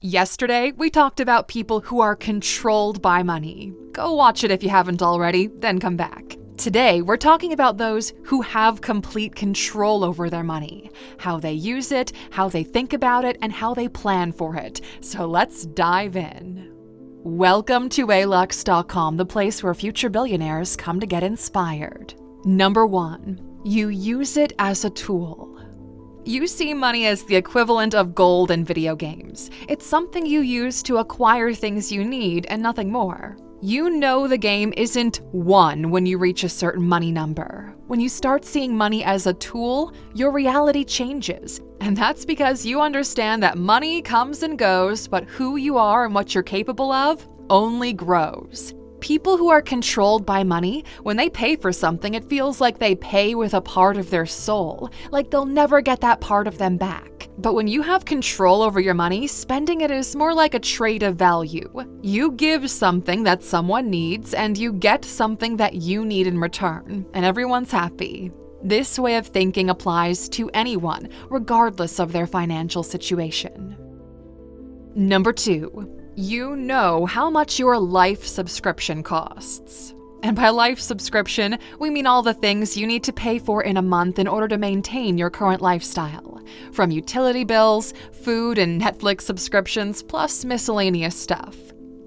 Yesterday, we talked about people who are controlled by money. Go watch it if you haven't already, then come back. Today, we're talking about those who have complete control over their money, how they use it, how they think about it, and how they plan for it. So let's dive in. Welcome to Alux.com, the place where future billionaires come to get inspired. Number 1, you use it as a tool. You see money as the equivalent of gold in video games. It's something you use to acquire things you need and nothing more. You know the game isn't won when you reach a certain money number. When you start seeing money as a tool, your reality changes. And that's because you understand that money comes and goes, but who you are and what you're capable of only grows. People who are controlled by money, when they pay for something, it feels like they pay with a part of their soul, like they'll never get that part of them back. But when you have control over your money, spending it is more like a trade of value. You give something that someone needs, and you get something that you need in return, and everyone's happy. This way of thinking applies to anyone, regardless of their financial situation. Number 2. You know how much your life subscription costs. And by life subscription, we mean all the things you need to pay for in a month in order to maintain your current lifestyle. From utility bills, food and Netflix subscriptions, plus miscellaneous stuff.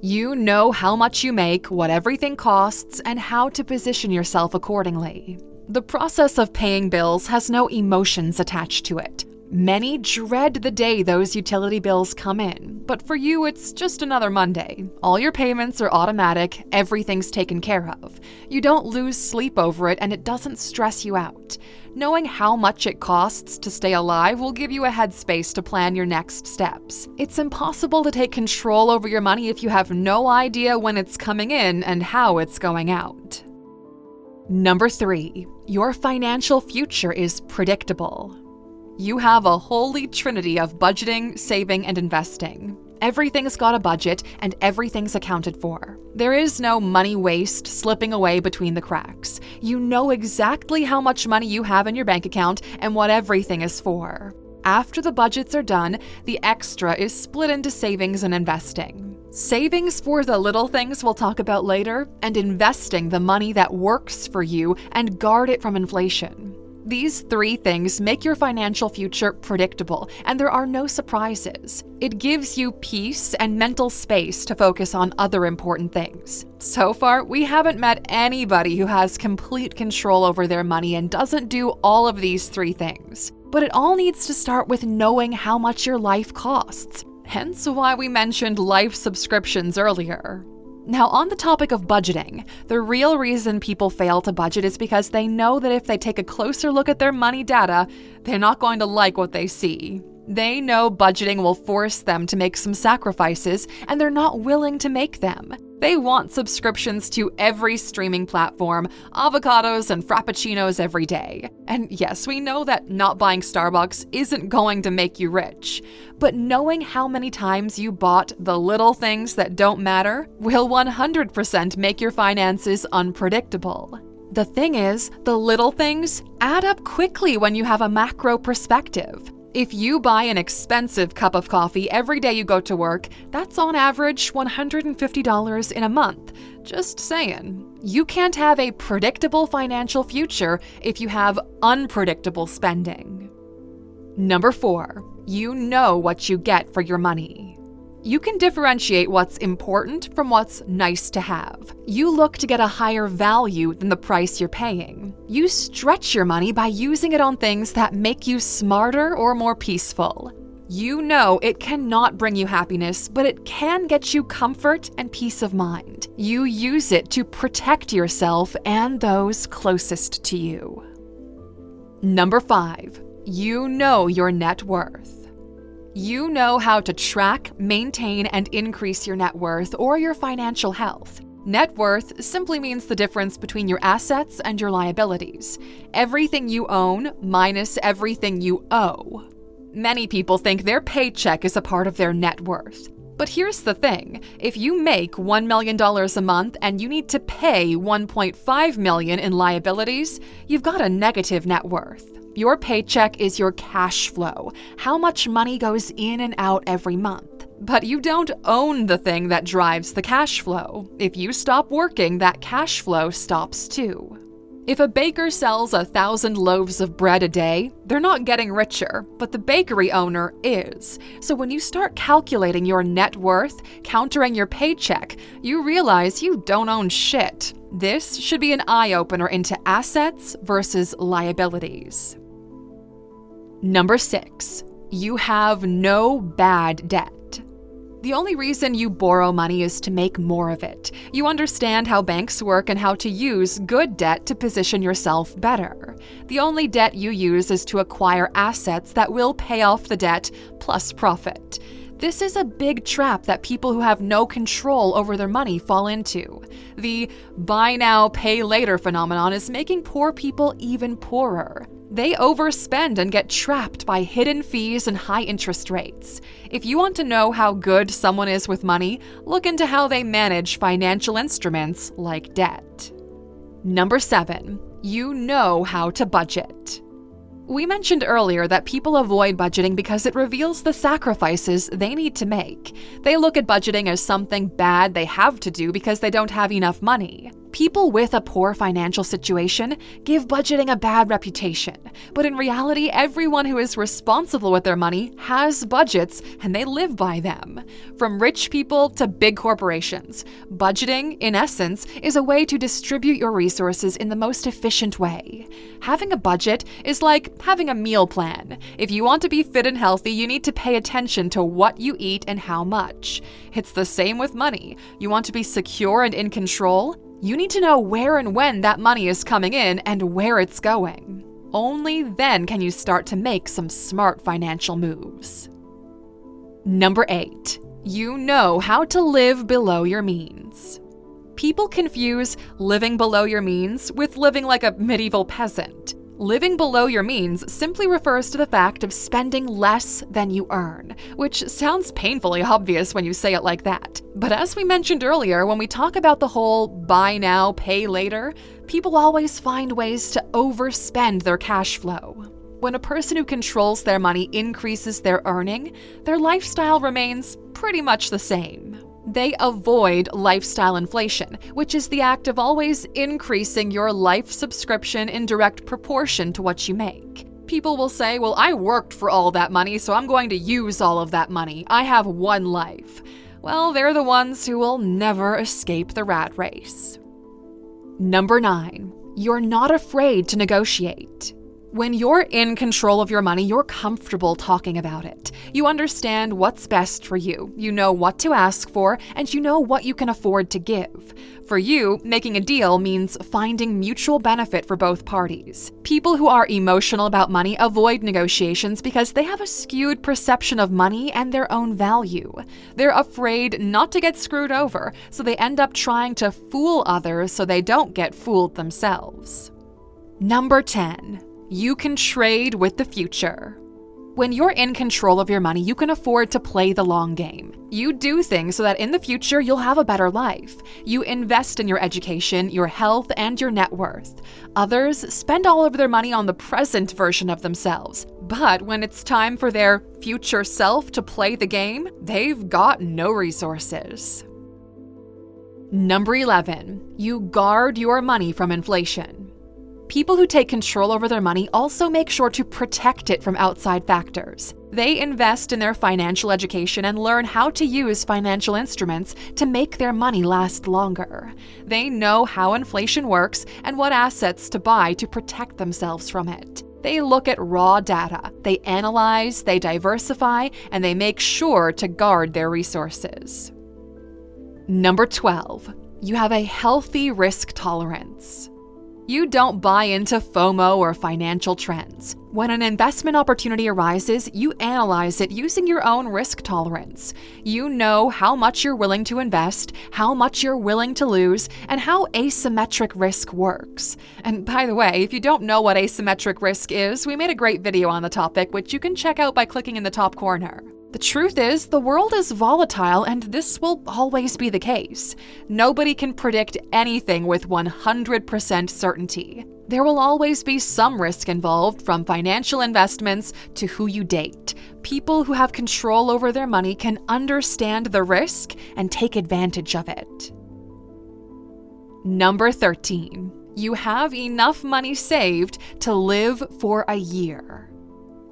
You know how much you make, what everything costs, and how to position yourself accordingly. The process of paying bills has no emotions attached to it. Many dread the day those utility bills come in, but for you it's just another Monday. All your payments are automatic, everything's taken care of. You don't lose sleep over it and it doesn't stress you out. Knowing how much it costs to stay alive will give you a headspace to plan your next steps. It's impossible to take control over your money if you have no idea when it's coming in and how it's going out. Number 3, your financial future is predictable. You have a holy trinity of budgeting, saving, and investing. Everything's got a budget, and everything's accounted for. There is no money waste slipping away between the cracks. You know exactly how much money you have in your bank account and what everything is for. After the budgets are done, the extra is split into savings and investing. Savings for the little things we'll talk about later, and investing the money that works for you and guard it from inflation. These 3 things make your financial future predictable, and there are no surprises. It gives you peace and mental space to focus on other important things. So far, we haven't met anybody who has complete control over their money and doesn't do all of these 3 things. But it all needs to start with knowing how much your life costs. Hence why we mentioned life subscriptions earlier. Now, on the topic of budgeting, the real reason people fail to budget is because they know that if they take a closer look at their money data, they're not going to like what they see. They know budgeting will force them to make some sacrifices, and they're not willing to make them. They want subscriptions to every streaming platform, avocados and frappuccinos every day. And yes, we know that not buying Starbucks isn't going to make you rich. But knowing how many times you bought the little things that don't matter will 100% make your finances unpredictable. The thing is, the little things add up quickly when you have a macro perspective. If you buy an expensive cup of coffee every day you go to work, that's on average $150 in a month. Just saying. You can't have a predictable financial future if you have unpredictable spending. Number 4, you know what you get for your money. You can differentiate what's important from what's nice to have. You look to get a higher value than the price you're paying. You stretch your money by using it on things that make you smarter or more peaceful. You know it cannot bring you happiness, but it can get you comfort and peace of mind. You use it to protect yourself and those closest to you. Number 5, you know your net worth. You know how to track, maintain, and increase your net worth or your financial health. Net worth simply means the difference between your assets and your liabilities. Everything you own minus everything you owe. Many people think their paycheck is a part of their net worth. But here's the thing, if you make $1 million a month and you need to pay $1.5 million in liabilities, you've got a negative net worth. Your paycheck is your cash flow, how much money goes in and out every month. But you don't own the thing that drives the cash flow. If you stop working, that cash flow stops too. If a baker sells 1,000 loaves of bread a day, they're not getting richer, but the bakery owner is. So when you start calculating your net worth, countering your paycheck, you realize you don't own shit. This should be an eye-opener into assets versus liabilities. Number 6. You have no bad debt. The only reason you borrow money is to make more of it. You understand how banks work and how to use good debt to position yourself better. The only debt you use is to acquire assets that will pay off the debt plus profit. This is a big trap that people who have no control over their money fall into. The buy now, pay later phenomenon is making poor people even poorer. They overspend and get trapped by hidden fees and high interest rates. If you want to know how good someone is with money, look into how they manage financial instruments like debt. Number 7. You know how to budget. We mentioned earlier that people avoid budgeting because it reveals the sacrifices they need to make. They look at budgeting as something bad they have to do because they don't have enough money. People with a poor financial situation give budgeting a bad reputation, but in reality, everyone who is responsible with their money has budgets and they live by them. From rich people to big corporations, budgeting, in essence, is a way to distribute your resources in the most efficient way. Having a budget is like having a meal plan. If you want to be fit and healthy, you need to pay attention to what you eat and how much. It's the same with money. You want to be secure and in control? You need to know where and when that money is coming in and where it's going. Only then can you start to make some smart financial moves. Number 8. You know how to live below your means. People confuse living below your means with living like a medieval peasant. Living below your means simply refers to the fact of spending less than you earn, which sounds painfully obvious when you say it like that. But as we mentioned earlier, when we talk about the whole buy now, pay later, people always find ways to overspend their cash flow. When a person who controls their money increases their earning, their lifestyle remains pretty much the same. They avoid lifestyle inflation, which is the act of always increasing your life subscription in direct proportion to what you make. People will say, well, I worked for all that money, so I'm going to use all of that money. I have one life. Well, they're the ones who will never escape the rat race. Number 9. You're not afraid to negotiate. When you're in control of your money, you're comfortable talking about it. You understand what's best for you. You know what to ask for, and you know what you can afford to give. For you, making a deal means finding mutual benefit for both parties. People who are emotional about money avoid negotiations because they have a skewed perception of money and their own value. They're afraid not to get screwed over, so they end up trying to fool others so they don't get fooled themselves. Number 10. You can trade with the future. When you're in control of your money, you can afford to play the long game. You do things so that in the future you'll have a better life. You invest in your education, your health, and your net worth. Others spend all of their money on the present version of themselves. But when it's time for their future self to play the game, they've got no resources. Number 11. You guard your money from inflation. People who take control over their money also make sure to protect it from outside factors. They invest in their financial education and learn how to use financial instruments to make their money last longer. They know how inflation works and what assets to buy to protect themselves from it. They look at raw data, they analyze, they diversify, and they make sure to guard their resources. Number 12. You have a healthy risk tolerance. You don't buy into FOMO or financial trends. When an investment opportunity arises, you analyze it using your own risk tolerance. You know how much you're willing to invest, how much you're willing to lose, and how asymmetric risk works. And by the way, if you don't know what asymmetric risk is, we made a great video on the topic, which you can check out by clicking in the top corner. The truth is, the world is volatile, and this will always be the case. Nobody can predict anything with 100% certainty. There will always be some risk involved, from financial investments to who you date. People who have control over their money can understand the risk and take advantage of it. Number 13. You have enough money saved to live for a year.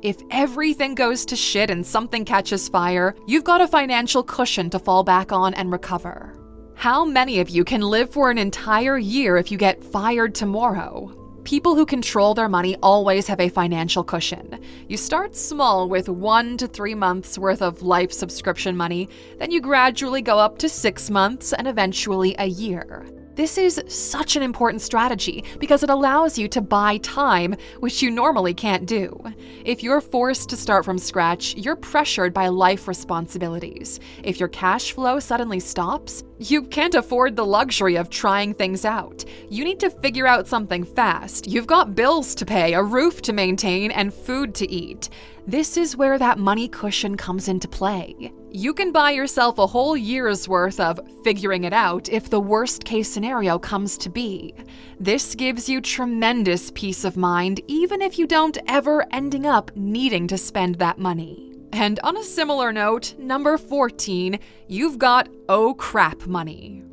If everything goes to shit and something catches fire, you've got a financial cushion to fall back on and recover. How many of you can live for an entire year if you get fired tomorrow? People who control their money always have a financial cushion. You start small with 1 to 3 months worth of life subscription money, then you gradually go up to 6 months and eventually a year. This is such an important strategy because it allows you to buy time, which you normally can't do. If you're forced to start from scratch, you're pressured by life responsibilities. If your cash flow suddenly stops, you can't afford the luxury of trying things out. You need to figure out something fast. You've got bills to pay, a roof to maintain, and food to eat. This is where that money cushion comes into play. You can buy yourself a whole year's worth of figuring it out if the worst case scenario comes to be. This gives you tremendous peace of mind, even if you don't ever ending up needing to spend that money. And on a similar note, number 14, you've got oh crap money.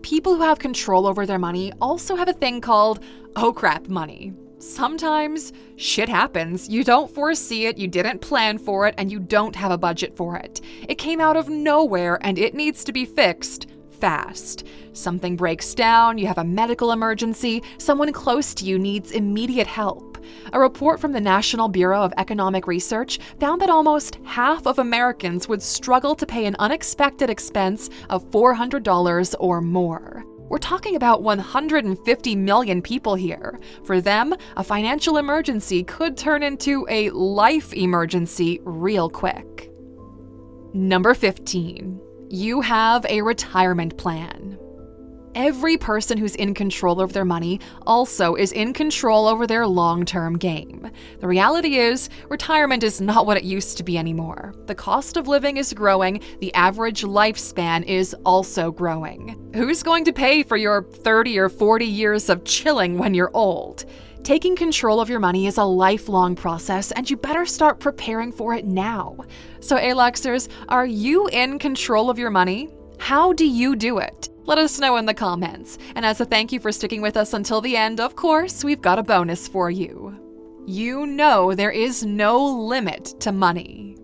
People who have control over their money also have a thing called oh crap money. Sometimes shit happens. You don't foresee it, you didn't plan for it, and you don't have a budget for it. It came out of nowhere and it needs to be fixed fast. Something breaks down, you have a medical emergency, someone close to you needs immediate help. A report from the National Bureau of Economic Research found that almost half of Americans would struggle to pay an unexpected expense of $400 or more. We're talking about 150 million people here. For them, a financial emergency could turn into a life emergency real quick. Number 15. You have a retirement plan. Every person who's in control of their money also is in control over their long-term game. The reality is, retirement is not what it used to be anymore. The cost of living is growing, the average lifespan is also growing. Who's going to pay for your 30 or 40 years of chilling when you're old? Taking control of your money is a lifelong process, and you better start preparing for it now. So Aluxers, are you in control of your money? How do you do it? Let us know in the comments. And as a thank you for sticking with us until the end, of course, we've got a bonus for you. You know there is no limit to money.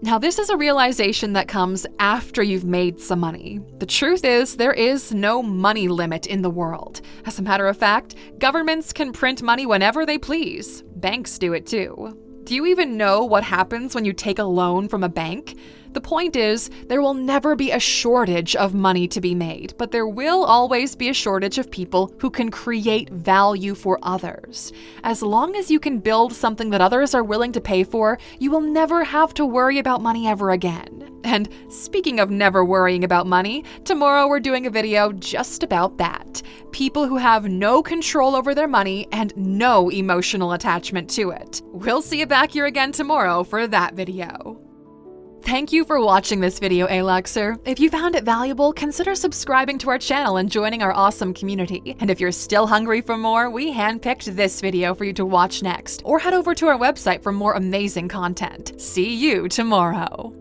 Now, this is a realization that comes after you've made some money. The truth is, there is no money limit in the world. As a matter of fact, governments can print money whenever they please. Banks do it too. Do you even know what happens when you take a loan from a bank? The point is, there will never be a shortage of money to be made, but there will always be a shortage of people who can create value for others. As long as you can build something that others are willing to pay for, you will never have to worry about money ever again. And speaking of never worrying about money, tomorrow we're doing a video just about that. People who have no control over their money and no emotional attachment to it. We'll see you back here again tomorrow for that video. Thank you for watching this video, Aluxer. If you found it valuable, consider subscribing to our channel and joining our awesome community. And if you're still hungry for more, we handpicked this video for you to watch next, or head over to our website for more amazing content. See you tomorrow.